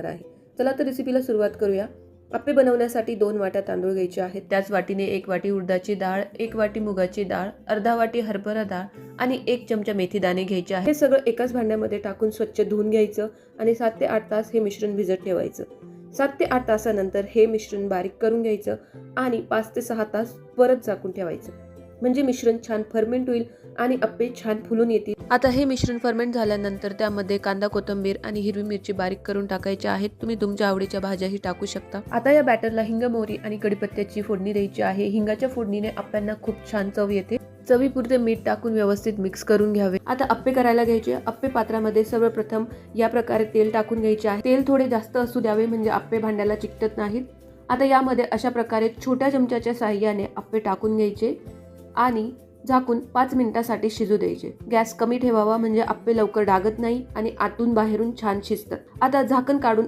आहे. चला तर रेसिपीला सुरुवात करूया. अप्पे बनवण्यासाठी 2 वाट्या तांदूळ घ्यायचे आहेत. त्याच वाटीने 1 वाटी उडदाची डाळ, 1 वाटी मुगाची डाळ, अर्धा वाटी हरभरा डाळ आणि 1 चमचा मेथी दाणे घ्यायचे आहे. हे सगळं एकाच भांड्यामध्ये टाकून स्वच्छ धुवून घ्यायचं आणि 7 ते 8 तास हे मिश्रण भिजत ठेवायचं. 7 ते 8 तासानंतर हे मिश्रण बारीक करून घ्यायचं आणि 5 ते 6 तास परत झाकून ठेवायचं. म्हणजे मिश्रण छान फर्मेंट होईल आणि अप्पे छान फुलून येतील. आता हे मिश्रण फर्मेंट झाल्यानंतर त्यामध्ये कांदा, कोथिंबीर आणि हिरवी मिरची बारीक करून टाकायची आहेत. तुम्ही तुमच्या आवडीच्या भाज्याही टाकू शकता. आता या बॅटरला हिंग, मोहरी आणि कढीपत्त्याची फोडणी द्यायची आहे. हिंगाच्या फोडणीने अप्प्यांना खूप छान चव येते. चवीपुरते मीठ टाकून व्यवस्थित मिक्स करून घ्यावे. आता अप्पे करायला घ्यायचे. अप्पे पात्रामध्ये सर्वप्रथम या प्रकारे तेल टाकून घ्यायचे आहे. तेल थोडे जास्त असू द्यावे म्हणजे अप्पे भांड्याला चिकटत नाहीत. आता यामध्ये अशा प्रकारे छोट्या चमच्याच्या साहाय्याने अप्पे टाकून घ्यायचे आणि झाकून 5 मिनिटांसाठी शिजू द्यायचे. गॅस कमी ठेवावा म्हणजे अप्पे लवकर डागत नाही आणि आतून बाहेरून छान शिजतात. आता झाकण काढून